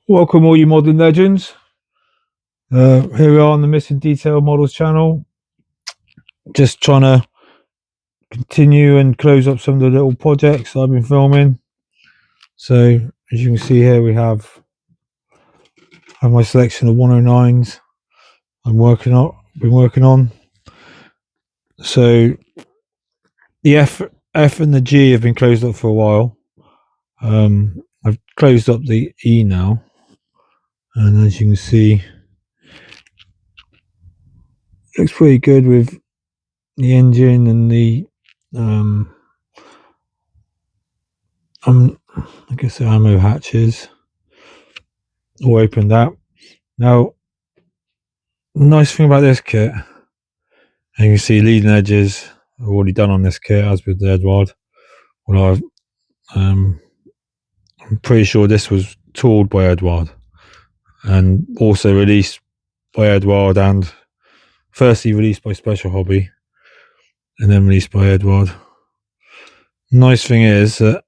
Welcome all you modern legends. Here we are on the Missing Detail Models channel. Just trying to continue and close up some of the little projects I've been filming. So as you can see here, we have my selection of 109s been working on. So the F and the G have been closed up for a while. I've closed up the E now, and as you can see, it looks pretty good with the engine and the I guess the ammo hatches all opened out. Now, the nice thing about this kit, and you can see leading edges are already done on this kit, as with the Edward. Well, I'm pretty sure this was tooled by Edward and also released by Edward, and firstly released by Special Hobby and then released by Edward. Nice thing is that,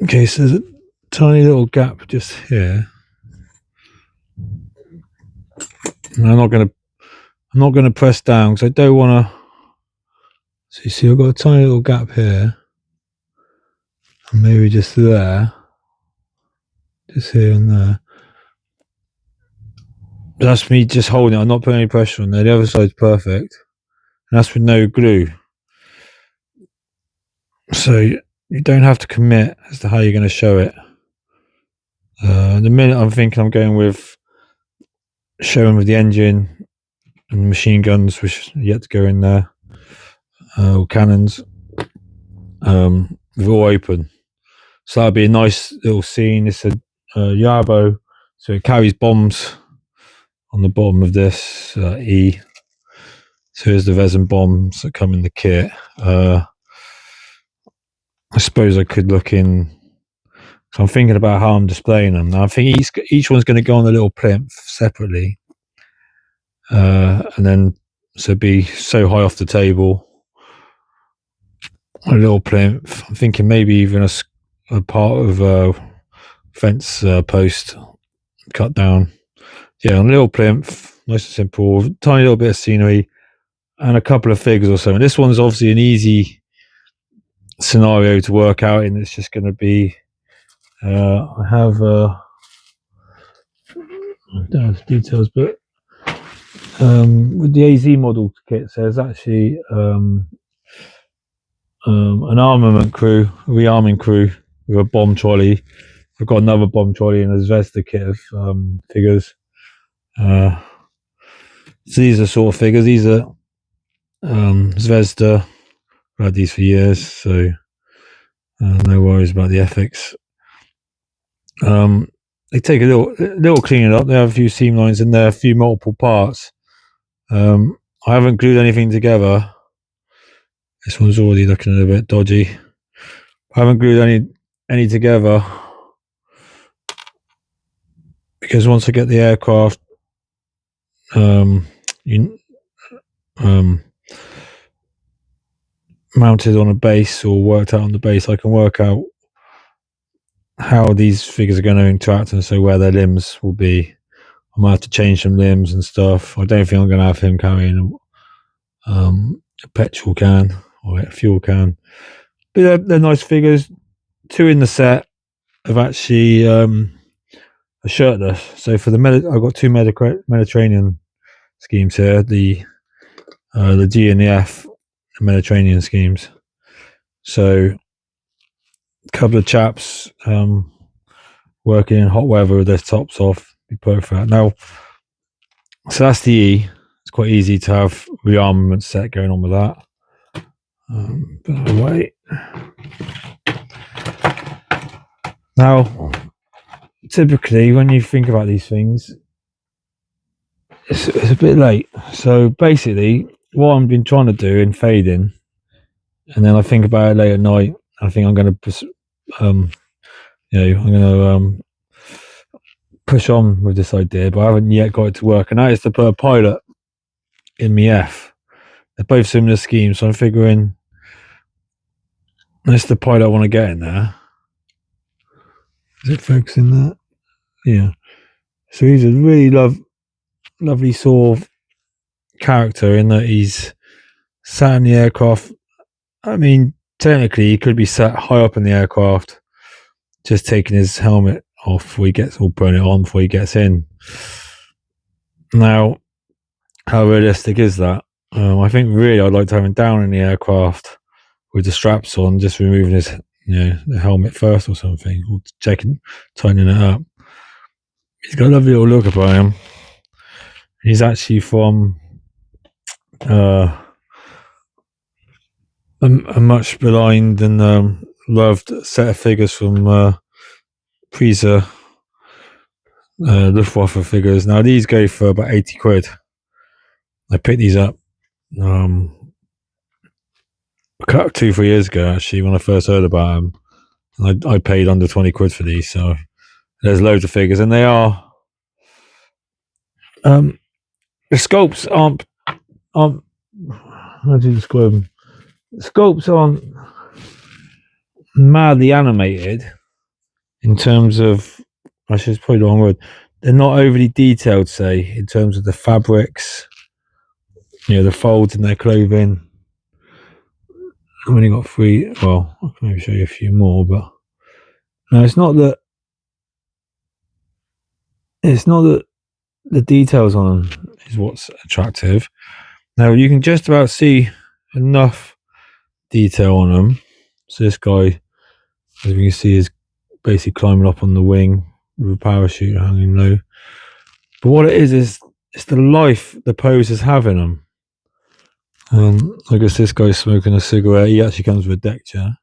okay, so there's a tiny little gap just here. And I'm not gonna press down because I don't want to. So you see, I've got a tiny little gap here, and maybe just there, just here and there. That's me just holding it. I'm not putting any pressure on there. The other side's perfect, and that's with no glue. So you don't have to commit as to how you're going to show it. The minute I'm thinking I'm going with showing with the engine and the machine guns, which are yet to go in there, or cannons, they're all open. So that'd be a nice little scene. It's a Yabo, so it carries bombs on the bottom of this E. So here's the resin bombs that come in the kit. I suppose I could look in. So I'm thinking about how I'm displaying them. Now I think each one's going to go on a little plinth separately, and then so be so high off the table, a little plinth. I'm thinking maybe even a part of a fence post cut down. Yeah, on a little plinth, nice and simple, tiny little bit of scenery, and a couple of figures or so. And this one's obviously an easy scenario to work out, and it's just going to be. I have. I don't have the details, but with the AZ model kit, there's actually an armament crew, a rearming crew with a bomb trolley. I've got another bomb trolley and a Zvezda kit of figures. So these are sort of figures. These are Zvezda. I've had these for years, so no worries about the ethics. They take a little cleaning up. They have a few seam lines in there, a few multiple parts. I haven't glued anything together. This one's already looking a bit dodgy. I haven't glued any together because once I get the aircraft mounted on a base or worked out on the base, I can work out how these figures are going to interact, and so where their limbs will be. I might have to change some limbs and stuff. I don't think I'm going to have him carrying a petrol can or a fuel can. But they're nice figures. Two in the set of actually are shirtless. So for I've got two Mediterranean schemes here. The G and the F Mediterranean schemes. So a couple of chaps working in hot weather with their tops off, be perfect. Now, so that's the E. It's quite easy to have rearmament set going on with that. But wait. Now, typically, when you think about these things, it's a bit late. So basically, what I've been trying to do in fading, and then I think about it late at night. I think I'm going to, I'm going to push on with this idea, but I haven't yet got it to work. And that is to put a pilot in my F. They're both similar schemes, so I'm figuring that's the pilot I want to get in there. Is it focusing that? Yeah. So he's a really lovely sort of character in that he's sat in the aircraft. I mean, technically, he could be sat high up in the aircraft, just taking his helmet off before he gets, or putting it on before he gets in. Now, how realistic is that? I think really I'd like to have him down in the aircraft with the straps on, just removing his, the helmet first or something, or tightening it up. He's got a lovely little look about him. He's actually from a much maligned and loved set of figures from Pisa Luftwaffe figures. Now these go for about 80 quid. I picked these up 2-3 years ago actually when I first heard about them. I paid under 20 quid for these, so there's loads of figures, and they are the sculpts aren't how do you describe them? The sculpts aren't madly animated in terms of, actually it's probably the wrong word, they're not overly detailed, say, in terms of the fabrics, the folds in their clothing. I've only got 3, well, I can maybe show you a few more, but no, it's not that the details on them is what's attractive. Now you can just about see enough detail on them. So this guy, as you can see, is basically climbing up on the wing with a parachute hanging low. But what it is it's the life the posers have in them. I guess this guy's smoking a cigarette. He actually comes with a deck chair.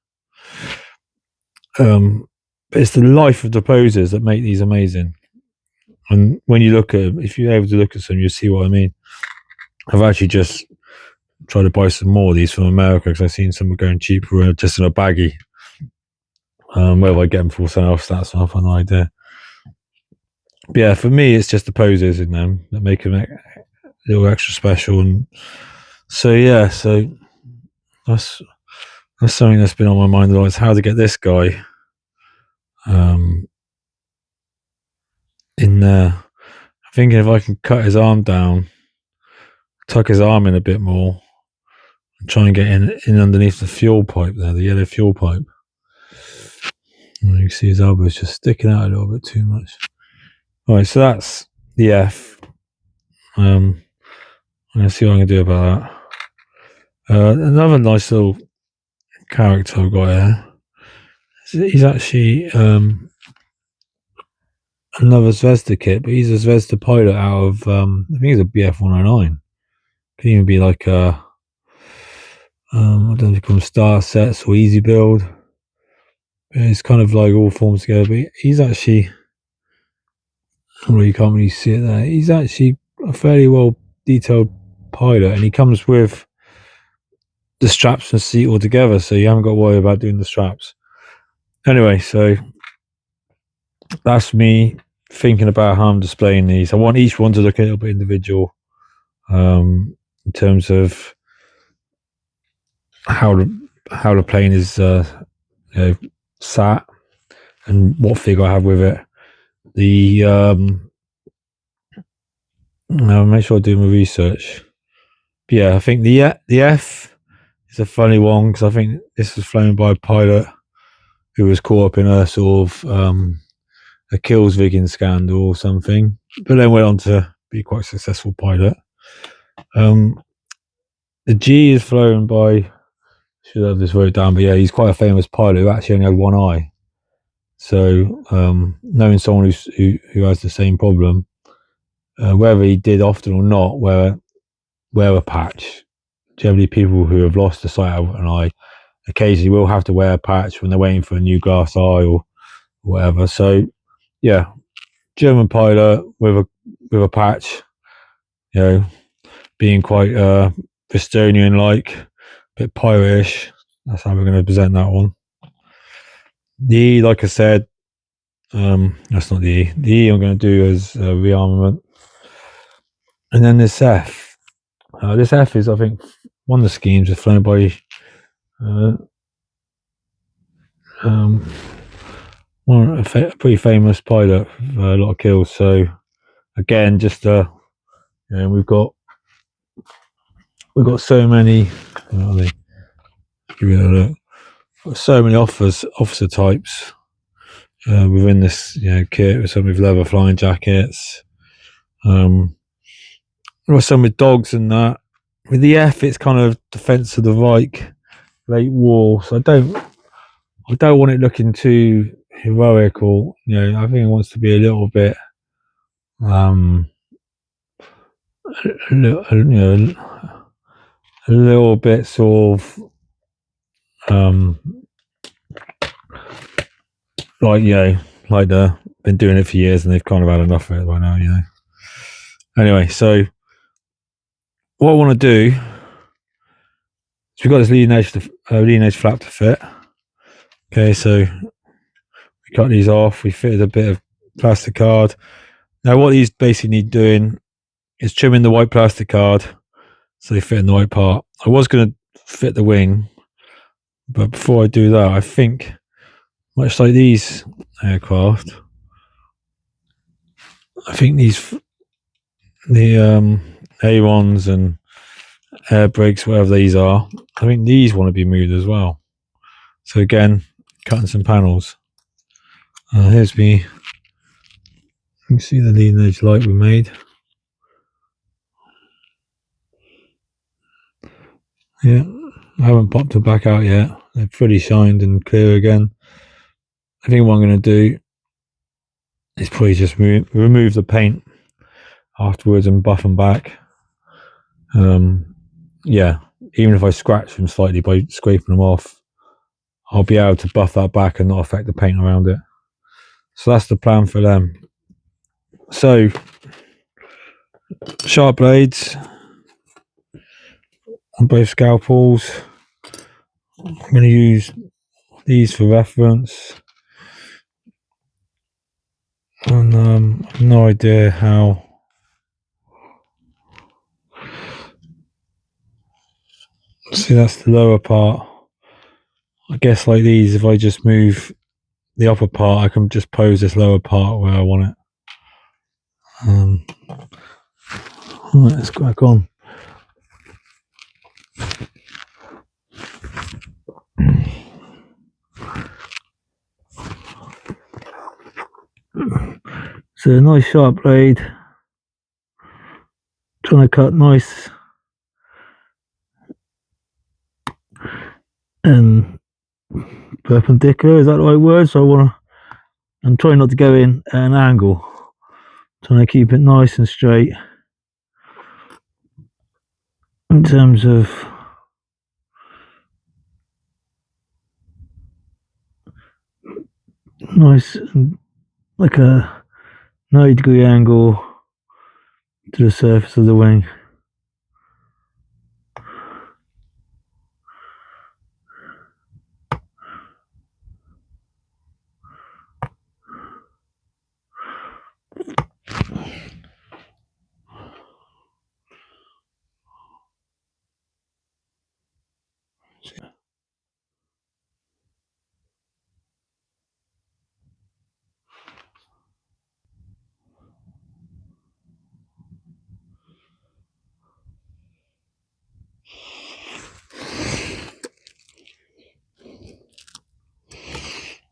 But it's the life of the posers that make these amazing. And when you look at them, if you're able to look at some, you'll see what I mean. I've actually just tried to buy some more of these from America because I've seen some going cheaper just in a baggie. Whether I get them for something else, that's not an idea. But yeah, for me, it's just the poses in them that make them a little extra special. And so yeah, so that's something that's been on my mind a lot, is how to get this guy in there. I'm thinking if I can cut his arm down, tuck his arm in a bit more, and try and get in underneath the fuel pipe there, the yellow fuel pipe. And you can see his elbows just sticking out a little bit too much. All right, so that's the F. I'm going to see what I can do about that. Another nice little character I've got here. He's actually another Zvezda kit, but he's a Zvezda pilot out of, I think he's a BF-109. Could even be like a, I don't know if you call them star sets or easy build. It's kind of like all forms together, but he's actually, well, you can't really see it there. He's actually a fairly well detailed pilot, and he comes with the straps and seat all together, so you haven't got to worry about doing the straps. Anyway, so that's me thinking about how I'm displaying these. I want each one to look a little bit individual in terms of how the plane is sat and what figure I have with it. I'll make sure I do my research. But yeah, I think the F is a funny one because I think this was flown by a pilot who was caught up in a sort of a Kilsvigen scandal or something, but then went on to be quite a successful pilot. The G is flown by, should have this wrote down, but yeah, he's quite a famous pilot who actually only had one eye. So knowing someone who has the same problem, whether he did often or not, wear a patch. Generally, people who have lost the sight of an eye occasionally will have to wear a patch when they're waiting for a new glass eye or whatever. So yeah, German pilot with a patch, being quite Estonian like, a bit pirate-ish. That's how we're going to present that one. The E, like I said, that's not the E. The E I'm going to do is rearmament. And then this F. This F is, I think, one of the schemes is flown by a pretty famous pilot, a lot of kills. So again, just we've got so many. Give it a look. So many officer types within this kit. Some with leather flying jackets. Some with dogs and that. With the F, it's kind of Defence of the Reich, late war. So I don't want it looking too heroic, or I think it wants to be a little bit a little bit sort of like they've been doing it for years and they've kind of had enough of it by now. Anyway, so what I want to do is we've got this leading edge flap to fit. Okay, so we cut these off. We fitted a bit of plastic card. Now what these basically need doing is trimming the white plastic card so they fit in the white part. I was going to fit the wing, but before I do that, I think much like these aircraft, I think the Aerons and air brakes, whatever these are, I think these want to be moved as well. So again, cutting some panels. Here's me. You can see the leading edge light we made. Yeah, I haven't popped them back out yet. They're pretty shined and clear again. I think what I'm going to do is probably just remove the paint afterwards and buff them back. Yeah, even if I scratch them slightly by scraping them off, I'll be able to buff that back and not affect the paint around it. So that's the plan for them. So sharp blades on both scalpels. I'm going to use these for reference. And I have no idea how. See, that's the lower part. I guess like these, if I just move the upper part, I can just pose this lower part where I want it. Right, let's crack on. So a nice sharp blade, trying to cut nice and perpendicular, is that the right word? So I'm trying not to go in at an angle, trying to keep it nice and straight in terms of nice, like a 90-degree angle to the surface of the wing.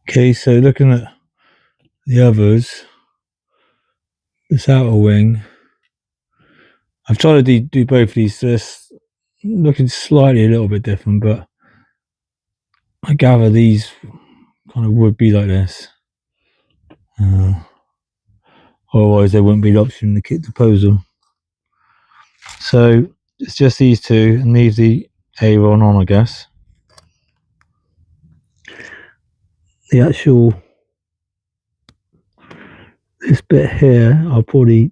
Okay, so looking at the others, this outer wing, I've tried to do both of these. This looking slightly a little bit different, but I gather these kind of would be like this. Otherwise, there wouldn't be the option in the kit to pose them. So it's just these two, and leave the Aeron on, I guess. The actual, this bit here, I'll probably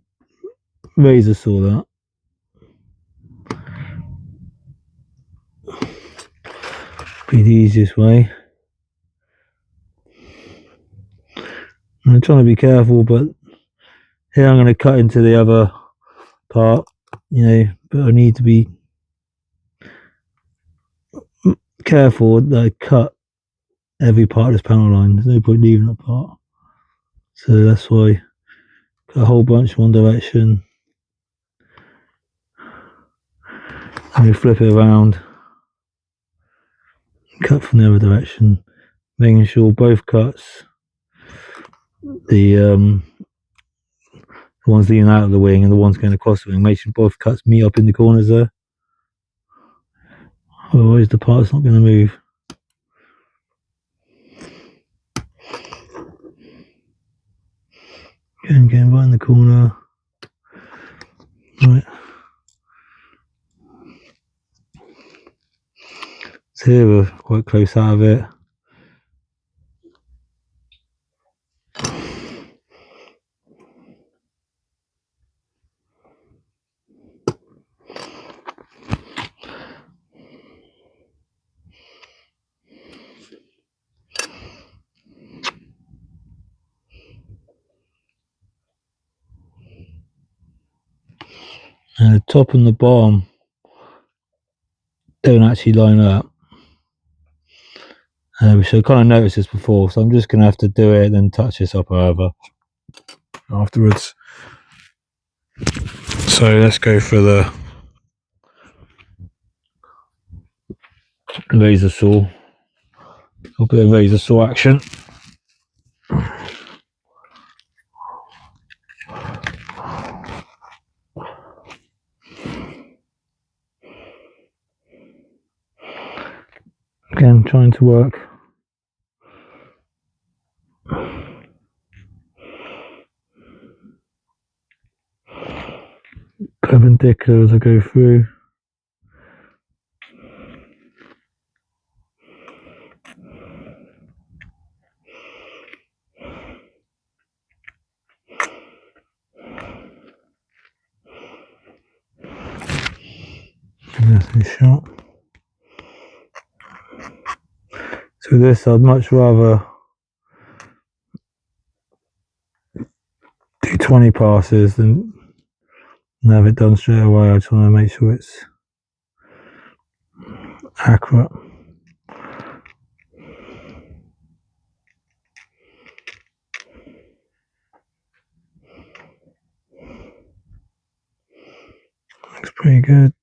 razor saw that. Be the easiest way. I'm trying to be careful, but here I'm going to cut into the other part, but I need to be careful that I cut every part of this panel line. There's no point leaving it apart. So that's why got a whole bunch in one direction. And we flip it around, cut from the other direction, making sure both cuts, the one's leaning out of the wing and the one's going across the wing, make sure both cuts meet up in the corners there. Otherwise the part's not going to move. Again, getting right in the corner. Right. So here we're quite close out of it. And the top and the bottom don't actually line up. Which I kind of noticed this before, so I'm just going to have to do it and then touch this up however afterwards. So let's go for the razor saw. A little bit of razor saw action. Again, trying to work perpendicular as I go through. That's a shot. So this I'd much rather do 20 passes than have it done straight away. I just want to make sure it's accurate. Looks pretty good.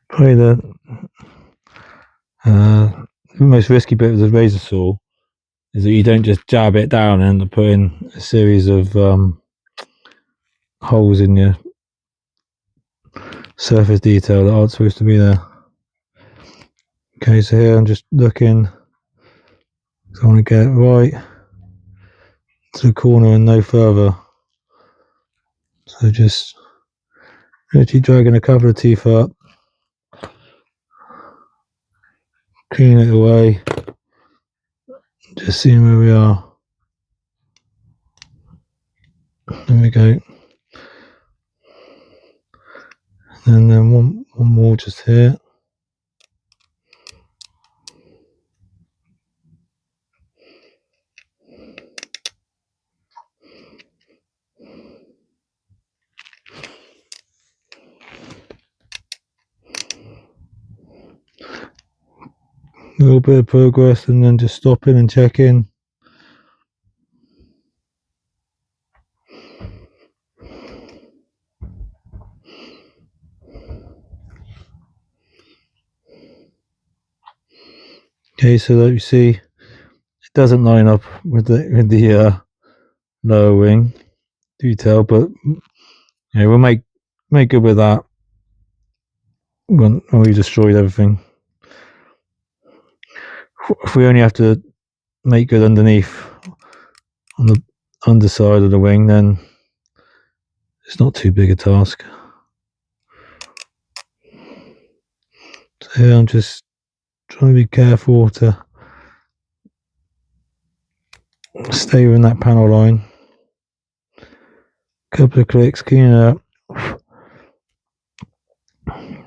Probably the most risky bit of the razor saw is that you don't just jab it down and put in a series of holes in your surface detail that aren't supposed to be there. Okay, so here I'm just looking, so I want to get it right to the corner and no further. So just literally dragging a couple of teeth up, clean it away, just seeing where we are. There we go. And then one more just here. A little bit of progress and then just stopping and checking. Okay, so that you see it doesn't line up with the lower wing detail, but yeah, we'll make good with that when we destroyed everything. If we only have to make good underneath on the underside of the wing, then it's not too big a task. So here I'm just trying to be careful to stay within that panel line. Couple of clicks, clean it up,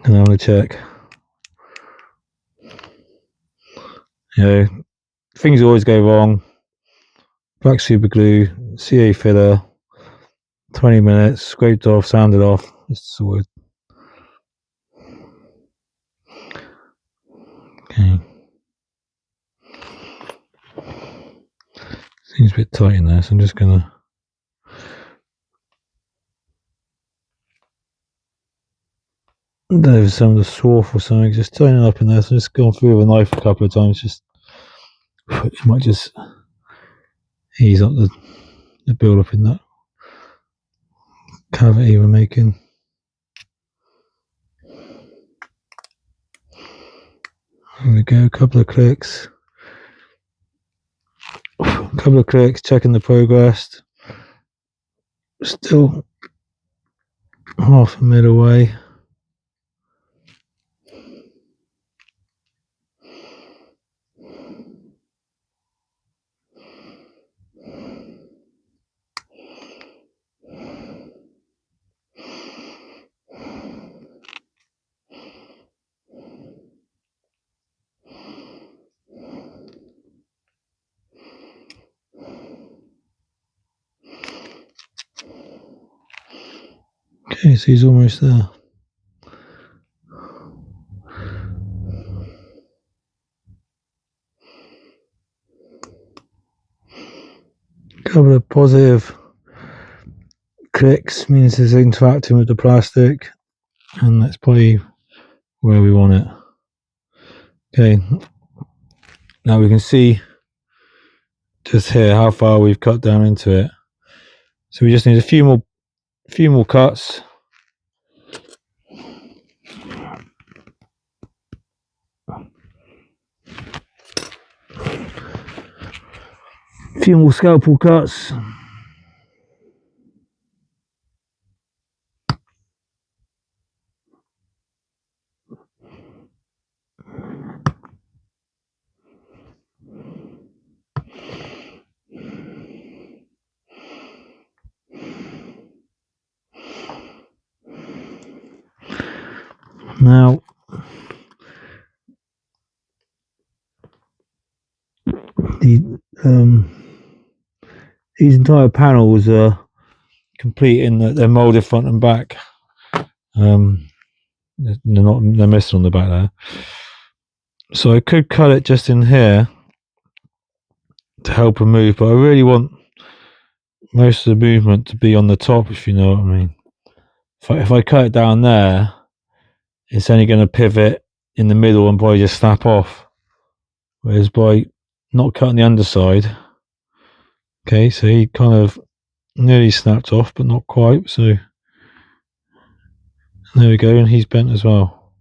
and I want to check. You know, things always go wrong. Black super glue, CA filler, 20 minutes, scraped off, sanded off, it's sorted. Okay. Seems a bit tight in there, so I'm just gonna over some of the swarf or something, just tighten it up in there. So just gone through with a knife a couple of times, just it might just ease up the build up in that cavity we're making. There we go, a couple of clicks, checking the progress. Still half a mil away. Okay, so he's almost there. Couple of positive clicks means it's interacting with the plastic, and that's probably where we want it. Okay, now we can see just here how far we've cut down into it. So we just need a few more cuts. A few more scalpel cuts. Now these entire panels are complete in that they're molded front and back. They're missing on the back there. So I could cut it just in here to help her move, but I really want most of the movement to be on the top, if you know what I mean. If I cut it down there, it's only going to pivot in the middle and probably just snap off. Whereas by not cutting the underside, okay, so he kind of nearly snapped off, but not quite. So there we go, and he's bent as well.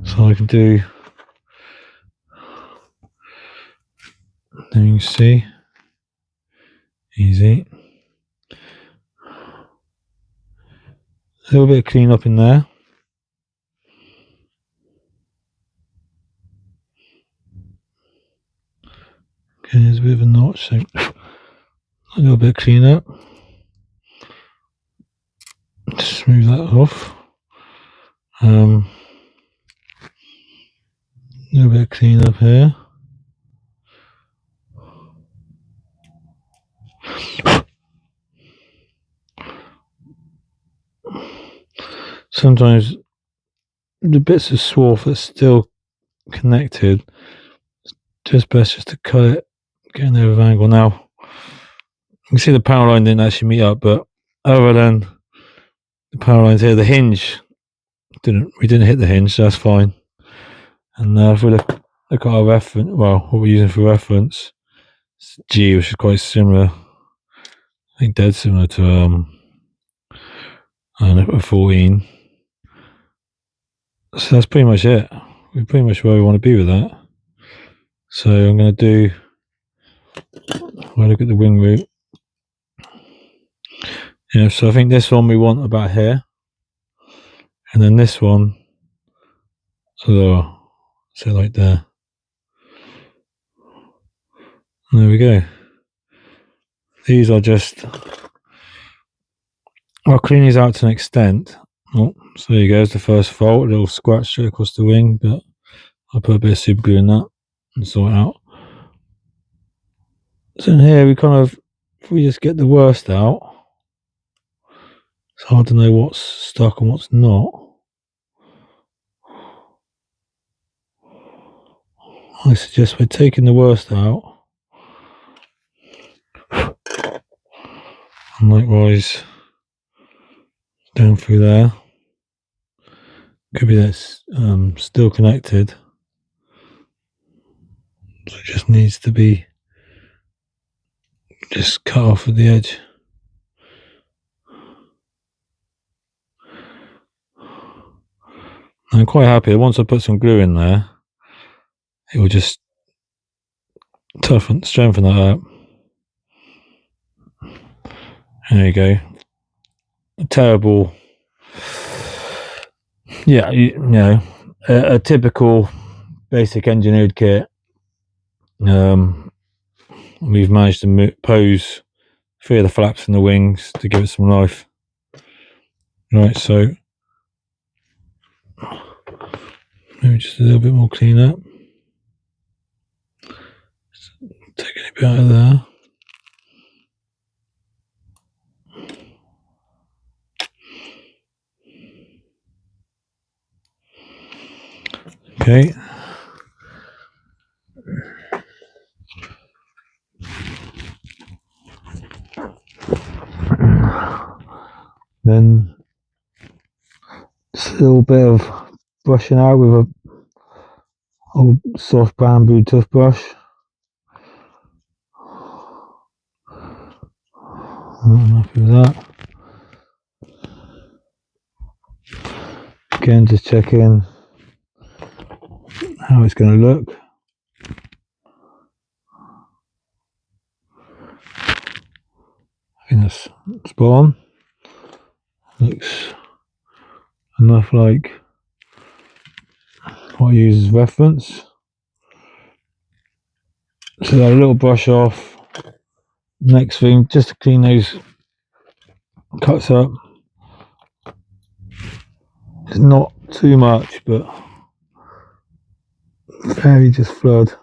So I can do, there you can see, easy. A little bit of clean up in there. Okay, there's a bit of a notch, so a little bit of clean up. Just smooth that off. A little bit of clean up here. Sometimes the bits of swarf that's still connected, just best just to cut it, get an over angle. Now you can see the power line didn't actually meet up, but other than the power lines here, the hinge we didn't hit the hinge, so that's fine. And if we look at our reference, well, what we're using for reference, it's G, which is quite similar. I think dead similar to a 14. So that's pretty much it. We're pretty much where we want to be with that. So I'm going to do, we'll look at the wing root. Yeah, so I think this one we want about here, and then this one lower, so like there. And there we go. These are just, I'll clean these out to an extent. Oh, so there you go, there's the first fault, a little scratch straight across the wing, but I'll put a bit of super glue in that and sort it out. So in here we kind of, if we just get the worst out, it's hard to know what's stuck and what's not. I suggest we're taking the worst out, and likewise down through there. Could be that's still connected, so it just needs to be just cut off at the edge. I'm quite happy that once I put some glue in there, it will just strengthen that up. There you go. A terrible, yeah, you know, a typical basic engineered kit. We've managed to pose 3 of the flaps in the wings to give it some life. Right, so maybe just a little bit more clean up. Take a bit out of there. Okay. Then just a little bit of brushing out with a old soft bamboo toothbrush. I'm happy with that. Again, just checking how it's going to look. I think that's spot on. Looks enough like what I use as reference. So that little brush off. Next thing, just to clean those cuts up. It's not too much, but very just flood.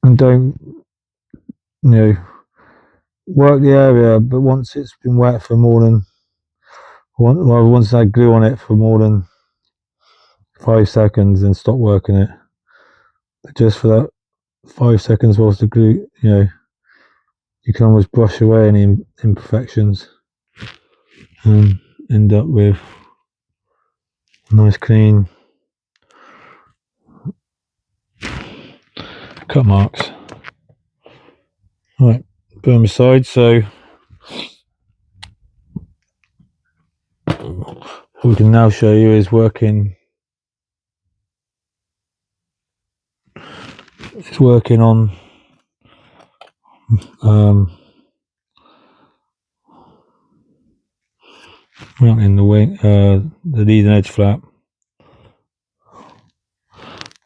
And don't, work the area, but once it's been wet for more than, once I glue on it for more than 5 seconds, then stop working it. But just for that 5 seconds whilst the glue, you can almost brush away any imperfections and end up with nice clean cut marks. Right, put them aside. So what we can now show you is working on mounting the wing, the leading edge flap.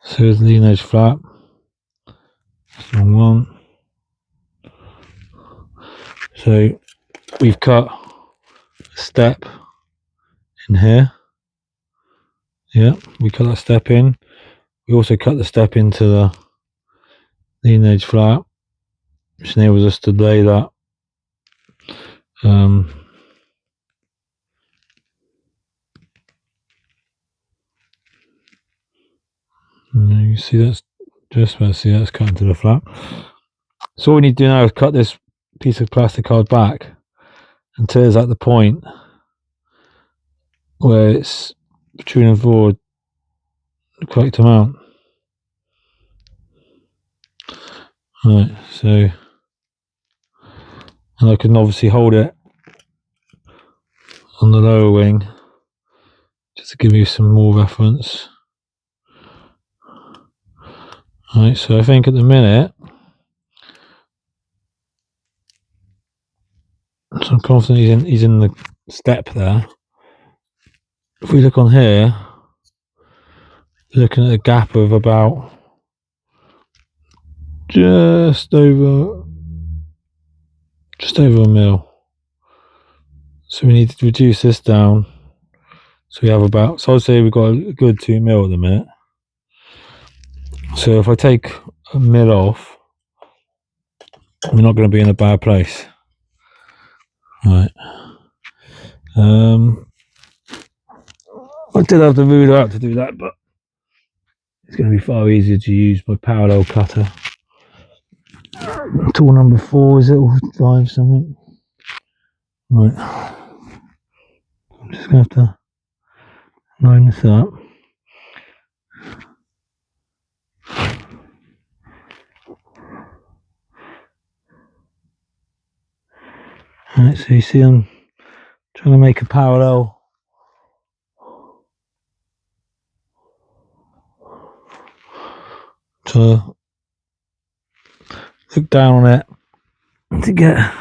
So here's the leading edge flap. That's wrong one. So we've cut a step in here. Yeah, we cut that step in. We also cut the step into the leading edge flap, which enables us to lay that you see that's just about to see that's cut into the flap. So all we need to do now is cut this piece of plastic card back until it's at the point where it's protruding forward the correct amount. Right, so, and I can obviously hold it on the lower wing just to give you some more reference. Right, so I think at the minute, so I'm confident he's in the step there. If we look on here, you're looking at a gap of about just over a mil. So we need to reduce this down. So we have about, so I'd say we've got a good 2 mil at the minute. So if I take a mil off, we're not going to be in a bad place. Right. I did have the ruler out to do that, but it's going to be far easier to use my parallel cutter. Tool number 4, is it, or 5 something? Right, I'm just going to have to line this up. Right, so you see I'm trying to make a parallel to look down on it to get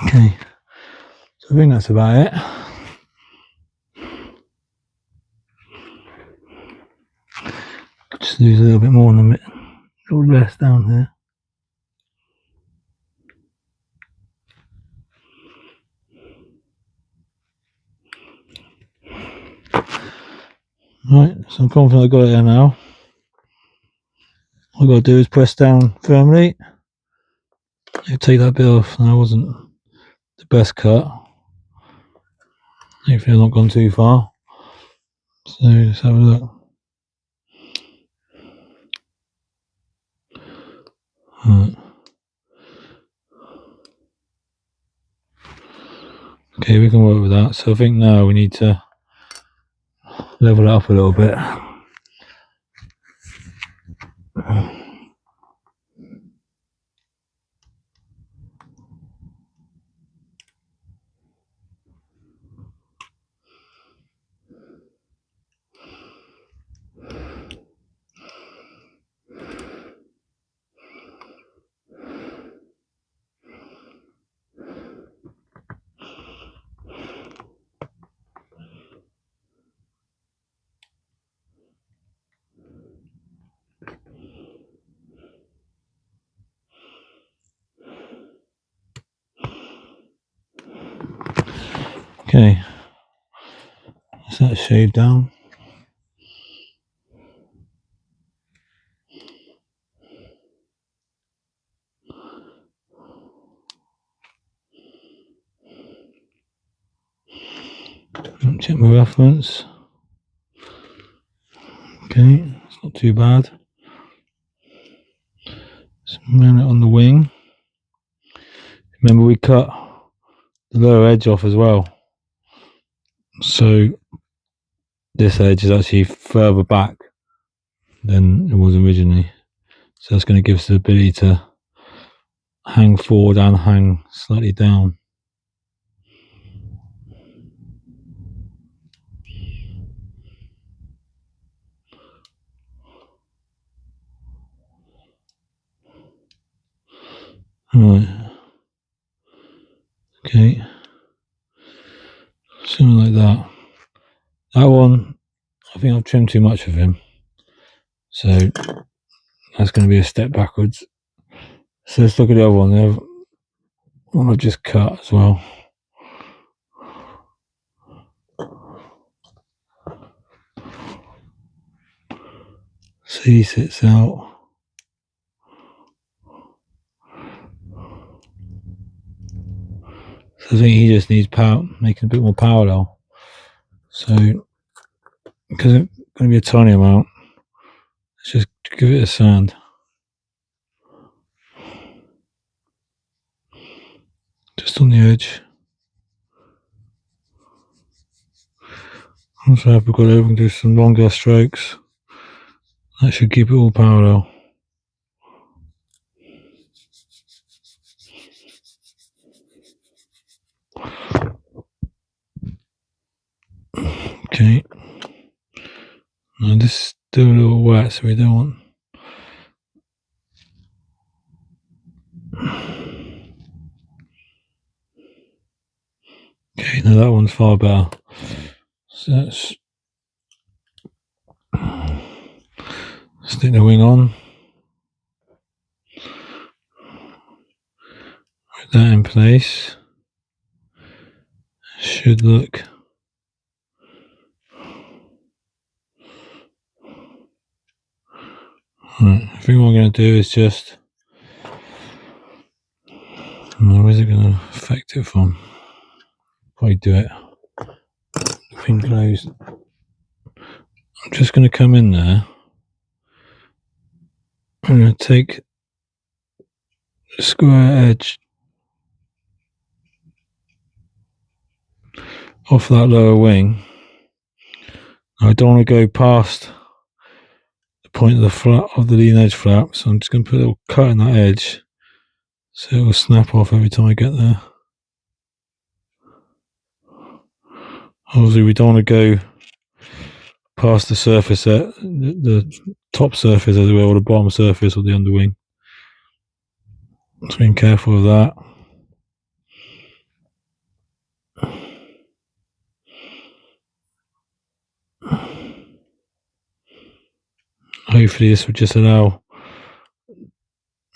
okay, so I think that's about it. Just lose a little bit more on the little less down here. Right, so I'm confident I've got it there now. All I've got to do is press down firmly. I'll take that bit off. That wasn't the best cut. Hopefully I've not gone too far. So let's have a look. Right. Okay, we can work with that. So I think now we need to level it up a little bit. Okay, set the shade down. Check my reference. Okay, it's not too bad. Just mount it on the wing. Remember, we cut the lower edge off as well, so this edge is actually further back than it was originally. So that's going to give us the ability to hang forward and hang slightly down. Right. Okay. Something like that. That one, I think I've trimmed too much of him. So that's going to be a step backwards. So let's look at the other one. The other one I've just cut as well. So he sits out. So I think he just needs power, making a bit more parallel. So because it's going to be a tiny amount, let's just give it a sand. Just on the edge. Also, if we've got it, we can do some longer strokes. That should keep it all parallel. Okay. Now this is still a little wet, so we don't want. Okay, now that one's far better. So let's stick the wing on. Put that in place. should look. Right, I think what I'm going to do is just. Where's it going to affect it from? Probably do it. Pin closed. I'm just going to come in there. I'm going to take the square edge off that lower wing. I don't want to go past the point of the flap of the leading edge flap, so I'm just going to put a little cut in that edge so it will snap off every time I get there. Obviously we don't want to go past the surface, the top surface as it were, or the bottom surface of the underwing. So being careful of that. Hopefully this will just allow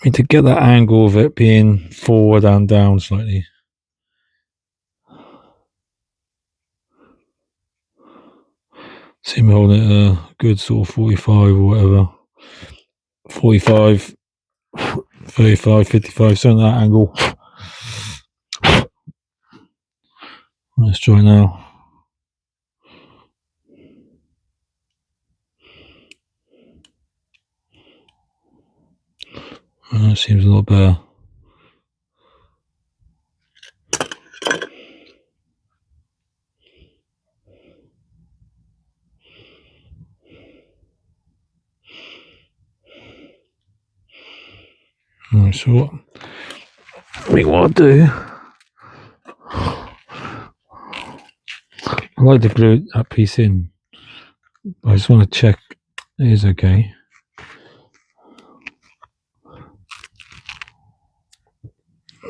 me to get that angle of it being forward and down slightly. See me holding it a good sort of 45 or whatever. 45, 35, 55, something at that angle. Let's try now. That seems a lot better. Right, so what I'll do, I like to glue that piece in, but I just want to check it is okay.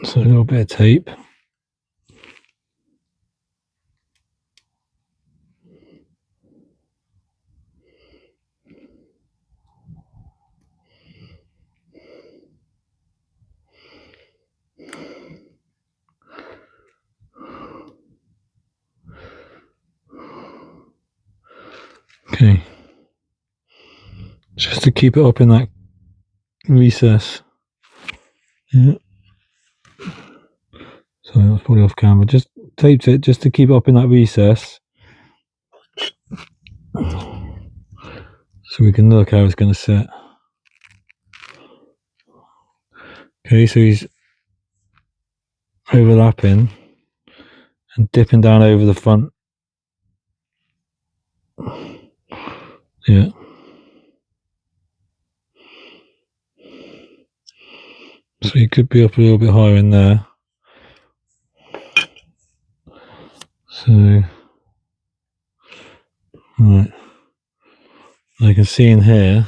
So a little bit of tape. Okay, just to keep it up in that recess. Yeah. Sorry, that's probably off camera. Just taped it just to keep it up in that recess, so we can look how it's going to sit. Okay, so he's overlapping and dipping down over the front. Yeah. So he could be up a little bit higher in there. So, right. I can see in here,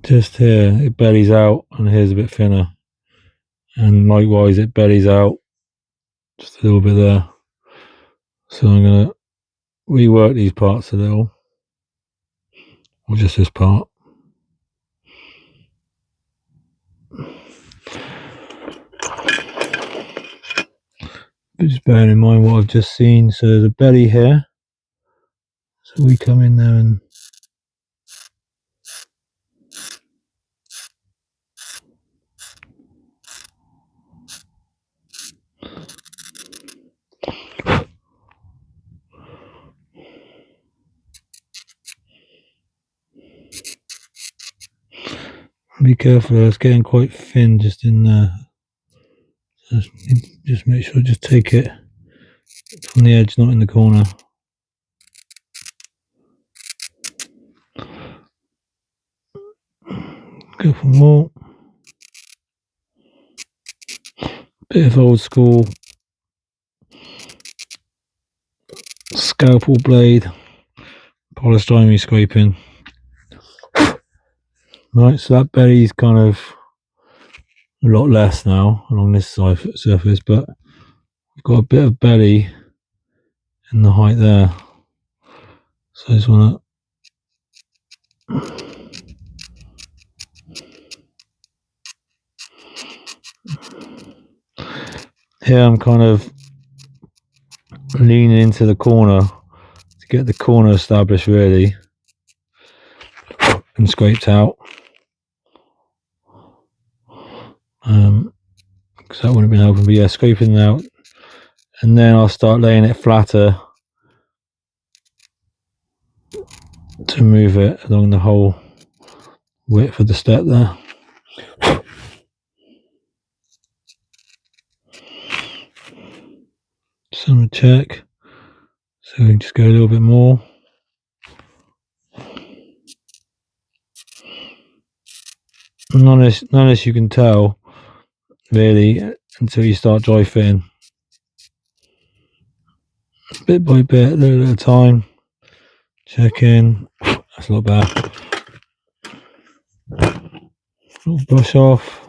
just here, it bellies out and here's a bit thinner. And likewise, it bellies out just a little bit there. So I'm going to rework these parts a little, or just this part. But just bearing in mind what I've just seen. So there's a belly here. So we come in there and be careful, it's getting quite thin just in there. Just make sure, just take it from the edge, not in the corner. Couple more. Bit of old school scalpel blade, polystyrene scraping. Right, so that belly's kind of a lot less now along this side surface, but we've got a bit of belly in the height there. So I just want to here I'm kind of leaning into the corner to get the corner established really and scraped out. Because that wouldn't have been open, but yeah, scraping out, and then I'll start laying it flatter to move it along the whole width of the step there. So I'm going to check, so we can just go a little bit more. None of this you can tell really until you start dry fitting. Bit by bit, a little at a time. Check in. That's a lot better. Little brush off.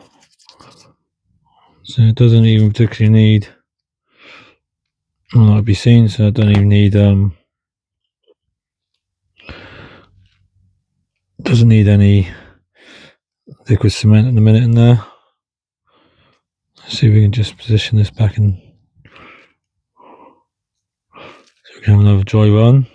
So it doesn't even particularly need, well, that'll be seen, so I don't even need doesn't need any liquid cement at the minute in there. Let's see if we can just position this back in so we can have another dry run.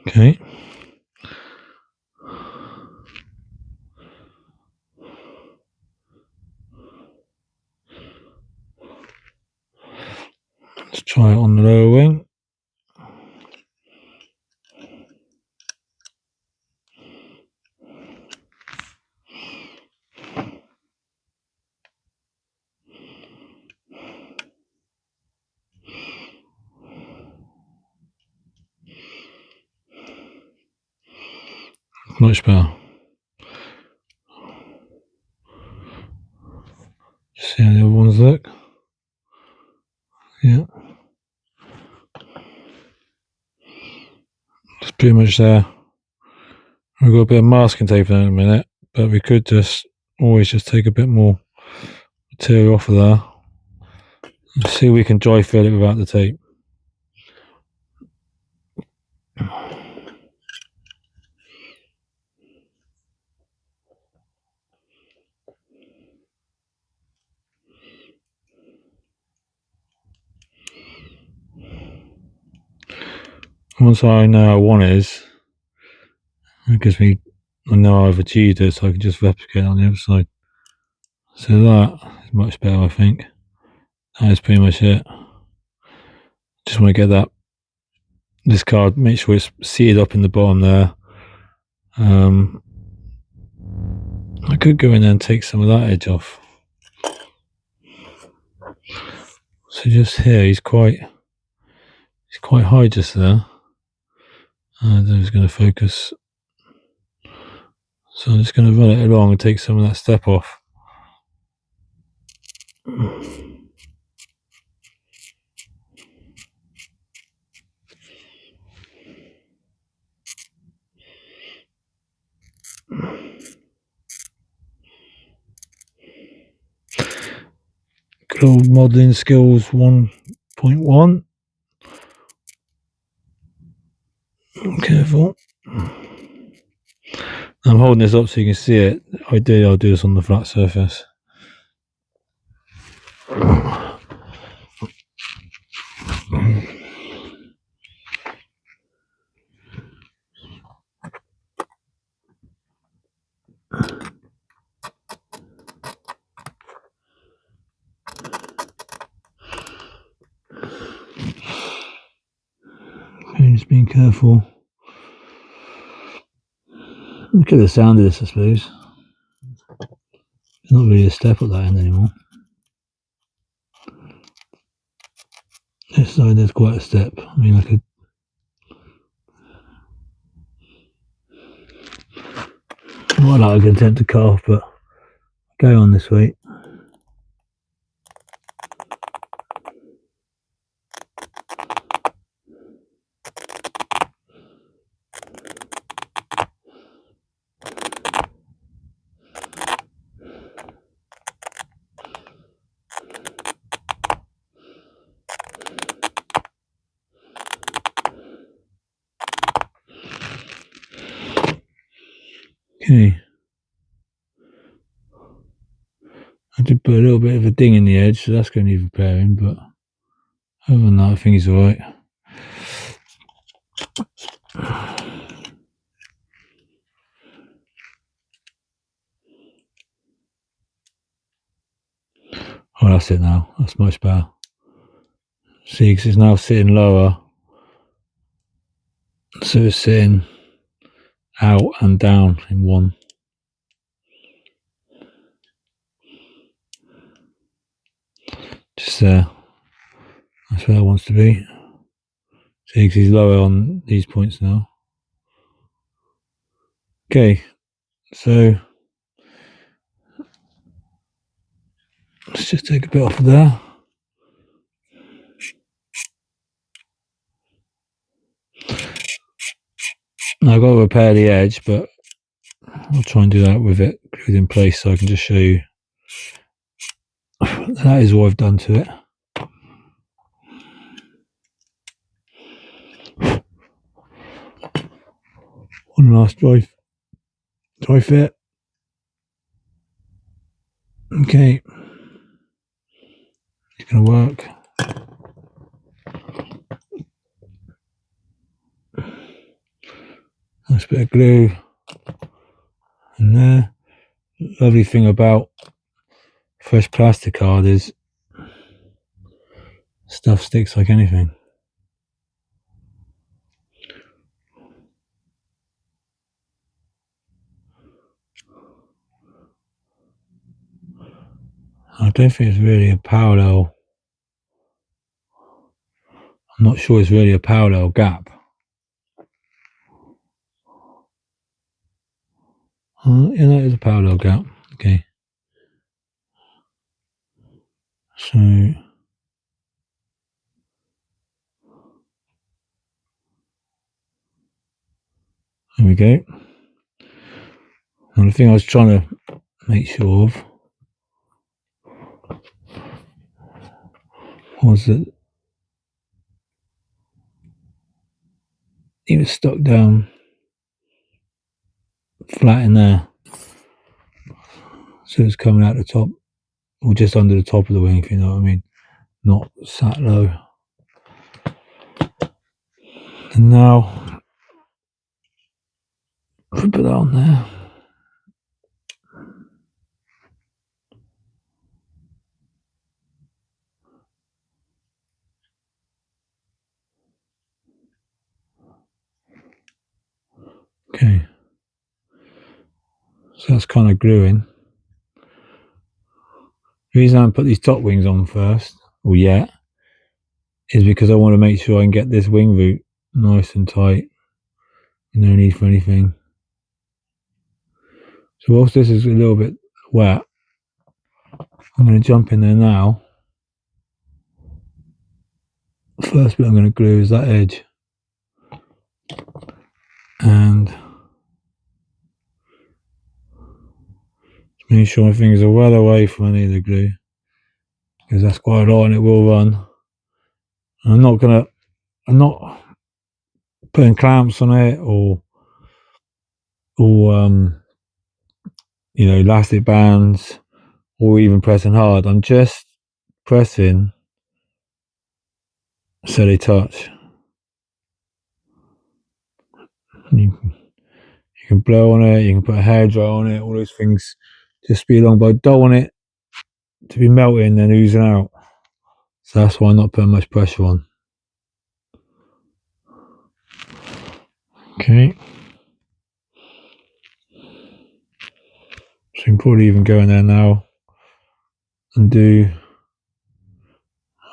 Okay. Let's try it on the lower wing. Much better. Just see how the other ones look. Yeah. It's pretty much there. We've got a bit of masking tape there in a minute, but we could just always just take a bit more material off of there. Let's see if we can dry fit it without the tape. Once I know how one is, it gives me, I know I've achieved it, so I can just replicate on the other side. So that is much better, I think. That is pretty much it. Just want to get this card, make sure it's seated up in the bottom there. I could go in there and take some of that edge off. So just here, he's quite high just there. And then he's going to focus. So I'm just going to run it along and take some of that step off. Good old modelling skills 1.1. Careful. I'm holding this up so you can see it. Ideally, I'll do this on the flat surface. Okay, just being careful. Look at the sound of this, I suppose. There's not really a step at that end anymore. This side there's quite a step. I mean, I could more like I can attempt to cut off, but go on this way. Okay. I did put a little bit of a ding in the edge, so that's going to need repairing, but other than that, I think he's alright. Oh, that's it now. That's much better. See, because it's now sitting lower, so it's sitting out and down in one. Just there. That's where it wants to be. See, because he's lower on these points now. Okay, so let's just take a bit off of there. Now I've got to repair the edge, but I'll try and do that with it glued in place so I can just show you. That is what I've done to it. One last dry fit. Okay, it's going to work. Nice bit of glue in there. Lovely thing about fresh plastic card is stuff sticks like anything. I don't think it's really a parallel. I'm not sure it's really a parallel gap. Yeah, that is a parallel gap. Okay. So there we go. And the thing I was trying to make sure of was that it was stuck down flat in there. So it's coming out the top, or just under the top of the wing, if you know what I mean. Not sat low. And now, put that on there. Okay. So that's kind of gluing. The reason I put these top wings on first, or yet, is because I want to make sure I can get this wing root nice and tight. No need for anything. So whilst this is a little bit wet, I'm going to jump in there now. The first bit I'm going to glue is that edge. And make sure my fingers are well away from any of the glue, because that's quite a lot and it will run. I'm not putting clamps on it or elastic bands or even pressing hard. I'm just pressing so they touch. You can blow on it, you can put a hairdryer on it, all those things, just speed along, but I don't want it to be melting and oozing out. So that's why I'm not putting much pressure on. Okay. So you can probably even go in there now and do,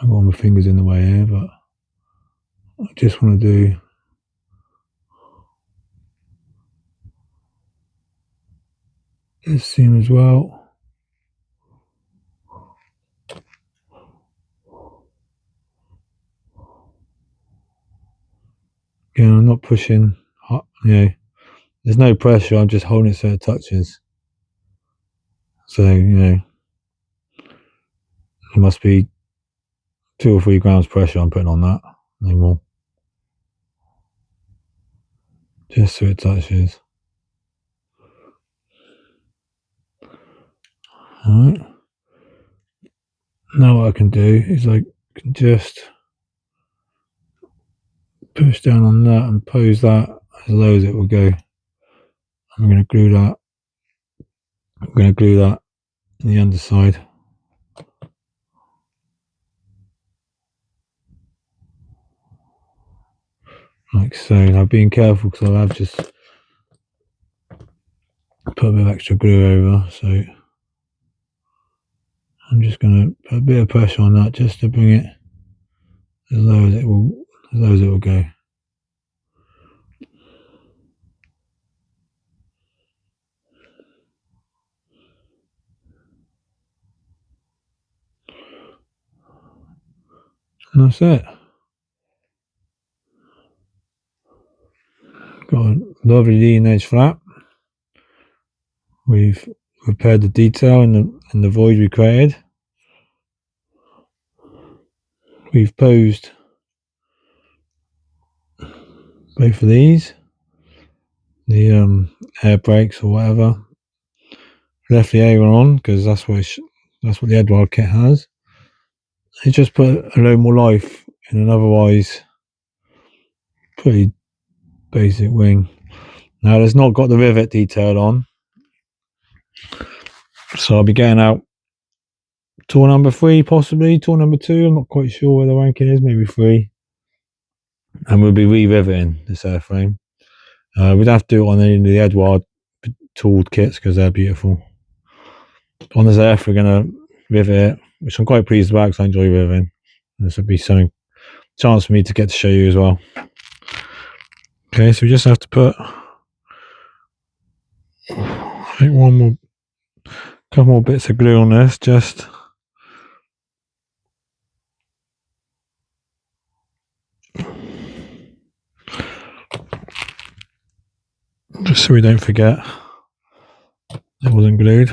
I've got my fingers in the way here, but I just want to do this seam as well. Again, I'm not pushing, there's no pressure, I'm just holding it so it touches. So, it must be 2 or 3 grams pressure I'm putting on that, no more. Just so it touches. Alright. Now what I can do is I can just push down on that and pose that as low as it will go. I'm going to glue that. I'm going to glue that on the underside. Like so. Now being careful because I have just put a bit of extra glue over, so I'm just going to put a bit of pressure on that just to bring it as low as it will go. And that's it. Got a lovely leading edge flap. We've repaired the detail in the void we created. We've posed both of these, the air brakes or whatever. Left the air on because that's what the Edward kit has. It just put a load more life in an otherwise pretty basic wing. Now it's not got the rivet detail on, so I'll be getting out tool number 3, possibly tool number 2. I'm not quite sure where the ranking is, maybe 3. And we'll be re-riveting this airframe. We'd have to do it on any of the Edward tooled kits because they're beautiful. On this F, we're going to rivet it, which I'm quite pleased about because I enjoy riveting. This would be something chance for me to get to show you as well. Okay, so we just have to put, I think, couple more bits of glue on this, just so we don't forget it wasn't glued.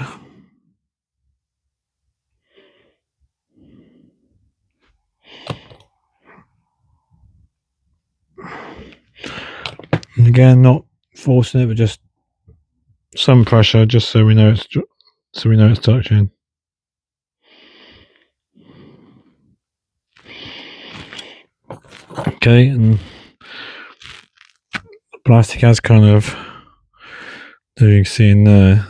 And again, not forcing it, but just some pressure, just so we know it's touching. Okay, and the plastic has kind of, there you can see in there,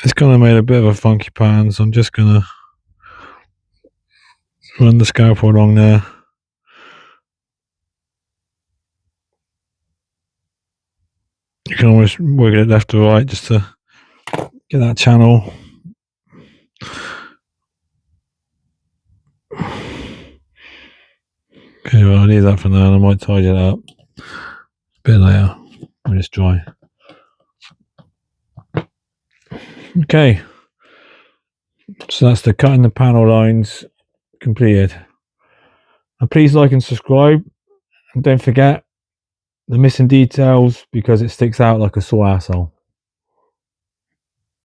it's kind of made a bit of a funky pattern, so I'm just gonna run the scalpel along there. You can always wiggle it left or right just to get that channel. Okay, well, I'll leave that for now and I might tidy it up a bit later when it's dry. Okay, so that's the cutting the panel lines completed. Now please like and subscribe, and don't forget the missing details because it sticks out like a sore asshole.